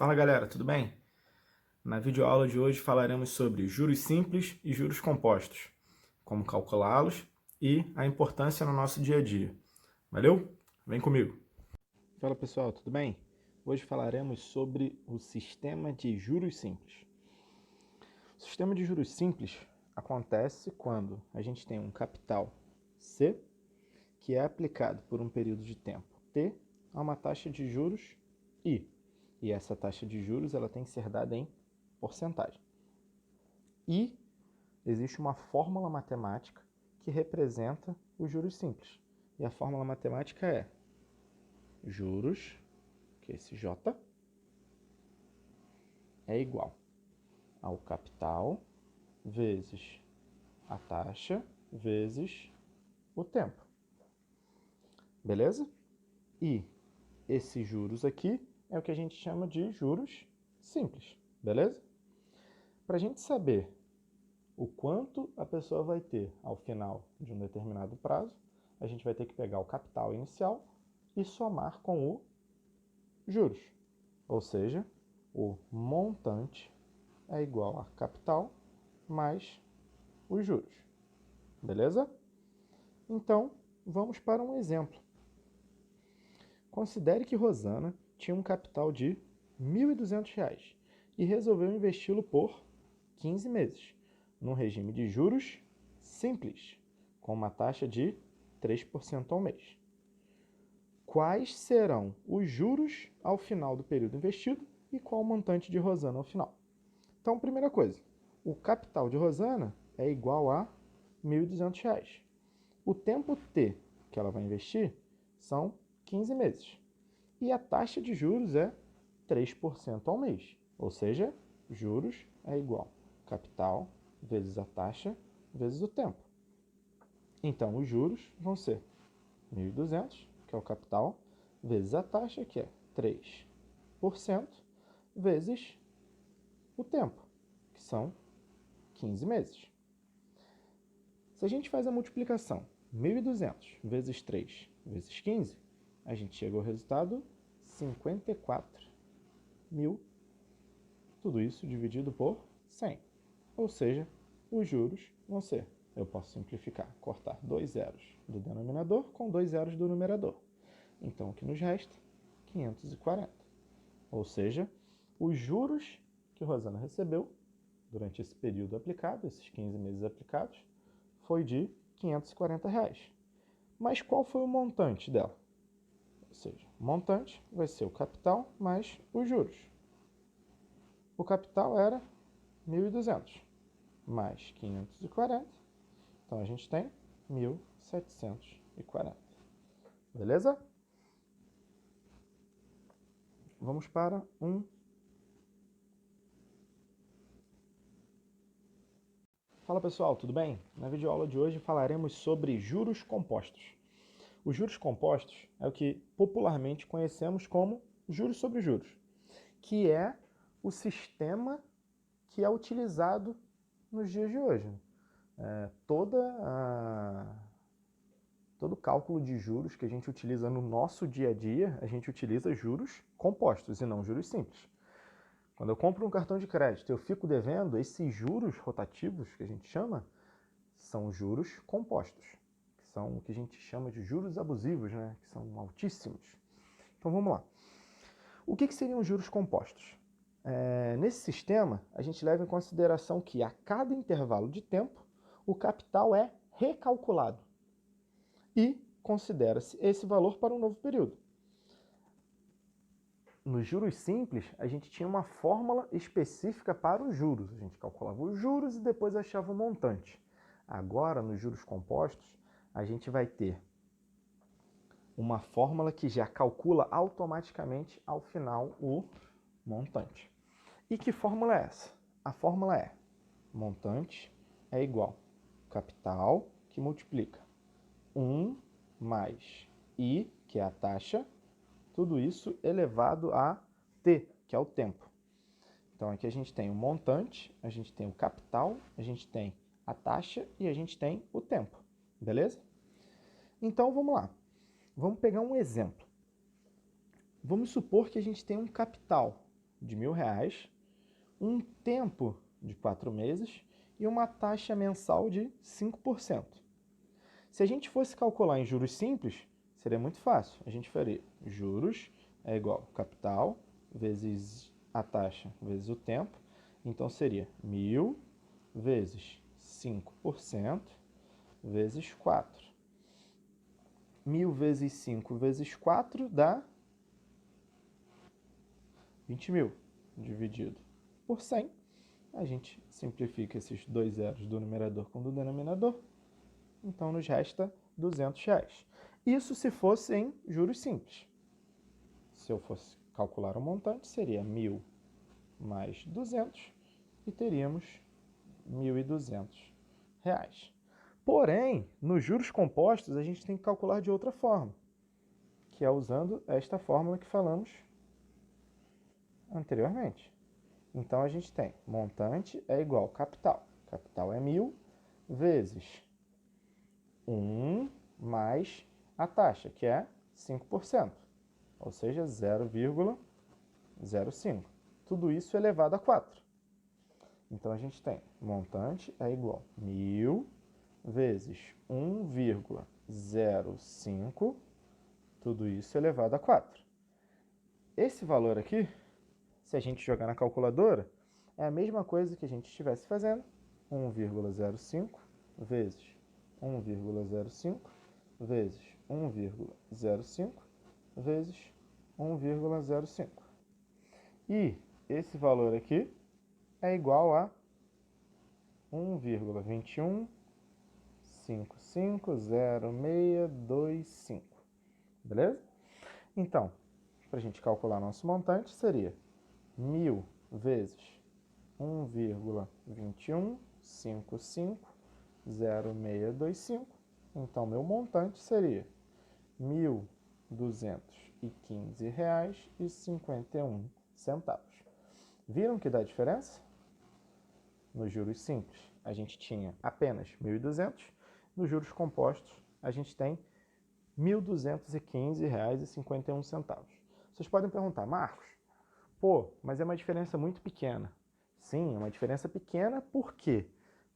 Fala galera, tudo bem? Na videoaula de hoje falaremos sobre juros simples e juros compostos, como calculá-los e a importância no nosso dia a dia. Valeu? Vem comigo! Fala pessoal, tudo bem? Hoje falaremos sobre o sistema de juros simples. O sistema de juros simples acontece quando a gente tem um capital C que é aplicado por um período de tempo T a uma taxa de juros I. E essa taxa de juros ela tem que ser dada em porcentagem. E existe uma fórmula matemática que representa os juros simples. E a fórmula matemática é juros, que é esse J, é igual ao capital vezes a taxa vezes o tempo. Beleza? E esses juros aqui é o que a gente chama de juros simples. Beleza? Para a gente saber o quanto a pessoa vai ter ao final de um determinado prazo, a gente vai ter que pegar o capital inicial e somar com o juros. Ou seja, o montante é igual a capital mais os juros. Beleza? Então, vamos para um exemplo. Considere que Rosana tinha um capital de R$ 1.200 e resolveu investi-lo por 15 meses, num regime de juros simples, com uma taxa de 3% ao mês. Quais serão os juros ao final do período investido e qual o montante de Rosana ao final? Então, primeira coisa, o capital de Rosana é igual a R$ 1.200. O tempo T que ela vai investir são 15 meses. E a taxa de juros é 3% ao mês. Ou seja, juros é igual a capital vezes a taxa vezes o tempo. Então, os juros vão ser 1.200, que é o capital, vezes a taxa, que é 3%, vezes o tempo, que são 15 meses. Se a gente faz a multiplicação 1.200 vezes 3 vezes 15, a gente chega ao resultado 54.000. Tudo isso dividido por 100. Ou seja, os juros vão ser, eu posso simplificar, cortar 2 zeros do denominador com 2 zeros do numerador. Então, o que nos resta? 540. Ou seja, os juros que Rosana recebeu durante esse período aplicado, esses 15 meses aplicados, foi de R$ 540. Mas qual foi o montante dela? Ou seja, o montante vai ser o capital mais os juros. O capital era 1.200 mais 540, então a gente tem 1.740. Beleza? Vamos para um. Fala pessoal, tudo bem? Na videoaula de hoje falaremos sobre juros compostos. Os juros compostos é o que popularmente conhecemos como juros sobre juros, que é o sistema que é utilizado nos dias de hoje. Todo cálculo de juros que a gente utiliza no nosso dia a dia, a gente utiliza juros compostos e não juros simples. Quando eu compro um cartão de crédito e eu fico devendo, esses juros rotativos, que a gente chama, são juros compostos, que são o que a gente chama de juros abusivos, né? Que são altíssimos. Então vamos lá. O que seriam juros compostos? Nesse sistema, a gente leva em consideração que a cada intervalo de tempo, o capital é recalculado e considera-se esse valor para um novo período. Nos juros simples, a gente tinha uma fórmula específica para os juros. A gente calculava os juros e depois achava o montante. Agora, nos juros compostos, a gente vai ter uma fórmula que já calcula automaticamente ao final o montante. E que fórmula é essa? A fórmula é montante é igual a capital que multiplica 1 mais I, que é a taxa, tudo isso elevado a T, que é o tempo. Então aqui a gente tem o montante, a gente tem o capital, a gente tem a taxa e a gente tem o tempo, beleza? Então vamos lá, vamos pegar um exemplo. Vamos supor que a gente tem um capital de R$ 1.000, um tempo de 4 meses e uma taxa mensal de 5%. Se a gente fosse calcular em juros simples, seria muito fácil. A gente faria juros é igual capital vezes a taxa vezes o tempo. Então, seria 1.000 vezes 5% vezes 4. 1.000 vezes 5 vezes 4 dá 20.000 dividido por 100. A gente simplifica esses dois zeros do numerador com o do denominador. Então, nos resta R$ 200. Isso se fosse em juros simples. Se eu fosse calcular o montante, seria 1.000 mais 200 e teríamos R$ 1.200. Porém, nos juros compostos, a gente tem que calcular de outra forma, que é usando esta fórmula que falamos anteriormente. Então, a gente tem montante é igual capital. Capital é 1.000 vezes 1 mais a taxa, que é 5%, ou seja, 0,05. Tudo isso elevado a 4. Então, a gente tem montante é igual a 1.000 vezes 1,05, tudo isso elevado a 4. Esse valor aqui, se a gente jogar na calculadora, é a mesma coisa que a gente estivesse fazendo, 1,05 vezes 1,05 vezes 1,05 vezes 1,05. E esse valor aqui é igual a 1,215500625. Beleza? Então, para a gente calcular nosso montante, seria 1.000 vezes 1,215500625. Então, meu montante seria R$ 1.215,51. Viram que dá diferença? Nos juros simples, a gente tinha apenas 1.200. Nos juros compostos, a gente tem R$ 1.215,51. Vocês podem perguntar, Marcos, mas é uma diferença muito pequena. Sim, é uma diferença pequena, por quê?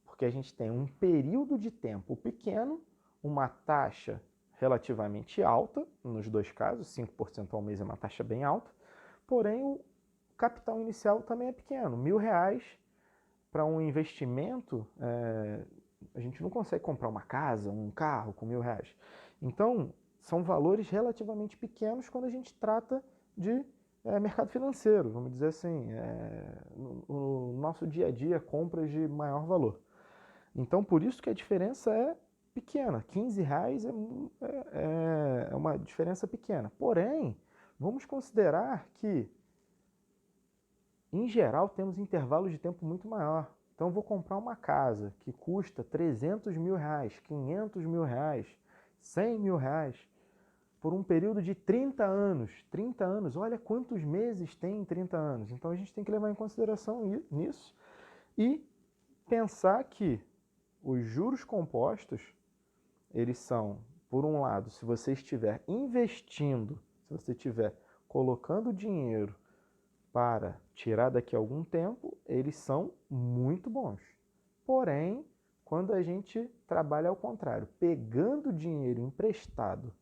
Porque a gente tem um período de tempo pequeno, uma taxa relativamente alta, nos dois casos, 5% ao mês é uma taxa bem alta, porém o capital inicial também é pequeno. R$ 1.000 para um investimento, a gente não consegue comprar uma casa, um carro com R$ 1.000. Então, são valores relativamente pequenos quando a gente trata de mercado financeiro, vamos dizer assim, no nosso dia a dia, compras de maior valor. Então, por isso que a diferença é pequena. R$ 15 é uma diferença pequena. Porém, vamos considerar que, em geral, temos intervalos de tempo muito maior. Então, eu vou comprar uma casa que custa R$ 300 mil, R$ 500 mil, R$ 100 mil, por um período de 30 anos. 30 anos, olha quantos meses tem em 30 anos. Então, a gente tem que levar em consideração nisso e pensar que os juros compostos, eles são, por um lado, se você estiver investindo, se você estiver colocando dinheiro para tirar daqui a algum tempo, eles são muito bons. Porém, quando a gente trabalha ao contrário, pegando dinheiro emprestado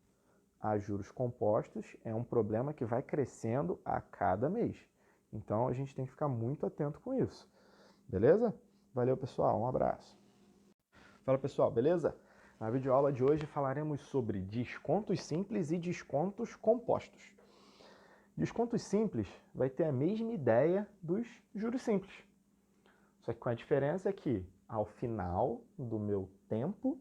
a juros compostos, é um problema que vai crescendo a cada mês. Então, a gente tem que ficar muito atento com isso. Beleza? Valeu, pessoal. Um abraço. Fala, pessoal. Beleza? Na videoaula de hoje falaremos sobre descontos simples e descontos compostos. Descontos simples vai ter a mesma ideia dos juros simples. Só que com a diferença é que, ao final do meu tempo,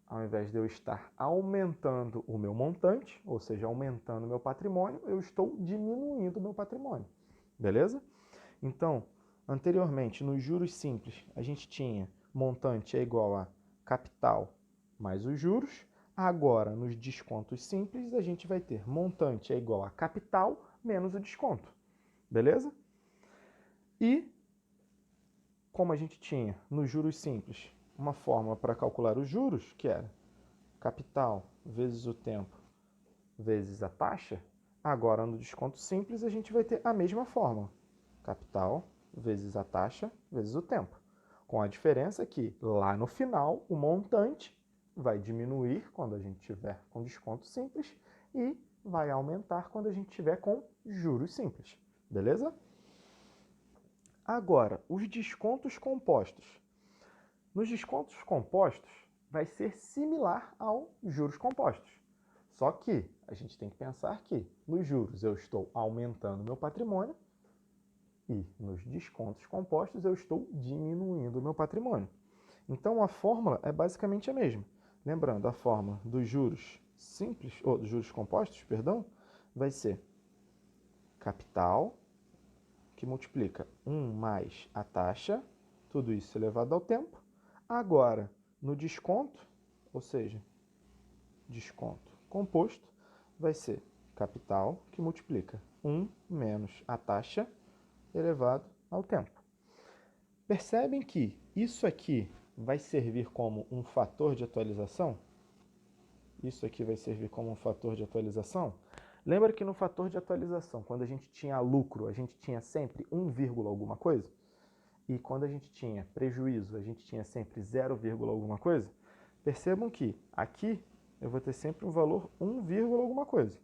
ao invés de eu estar aumentando o meu montante, ou seja, aumentando o meu patrimônio, eu estou diminuindo o meu patrimônio. Beleza? Então, anteriormente, nos juros simples, a gente tinha montante é igual a capital mais os juros. Agora, nos descontos simples, a gente vai ter montante é igual a capital menos o desconto. Beleza? E, como a gente tinha nos juros simples uma fórmula para calcular os juros, que era capital vezes o tempo vezes a taxa, Agora, no desconto simples, a gente vai ter a mesma fórmula. Capital vezes a taxa vezes o tempo. Com a diferença que, lá no final, o montante vai diminuir quando a gente tiver com desconto simples e vai aumentar quando a gente tiver com juros simples. Beleza? Agora, os descontos compostos. Nos descontos compostos, vai ser similar aos juros compostos. Só que a gente tem que pensar que nos juros eu estou aumentando meu patrimônio e nos descontos compostos eu estou diminuindo o meu patrimônio. Então a fórmula é basicamente a mesma. Lembrando, a fórmula dos juros simples, ou dos juros compostos, perdão, vai ser capital, que multiplica 1 mais a taxa, tudo isso elevado ao tempo. Agora, no desconto, ou seja, desconto composto, vai ser capital, que multiplica 1 menos a taxa, elevado ao tempo. Percebem que isso aqui vai servir como um fator de atualização? Isso aqui vai servir como um fator de atualização? Lembra que no fator de atualização, quando a gente tinha lucro, a gente tinha sempre 1, alguma coisa? E quando a gente tinha prejuízo, a gente tinha sempre 0, alguma coisa? Percebam que aqui eu vou ter sempre um valor 1, alguma coisa.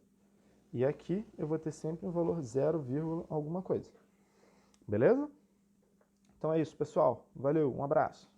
E aqui eu vou ter sempre um valor 0, alguma coisa. Beleza? Então é isso, pessoal. Valeu, um abraço.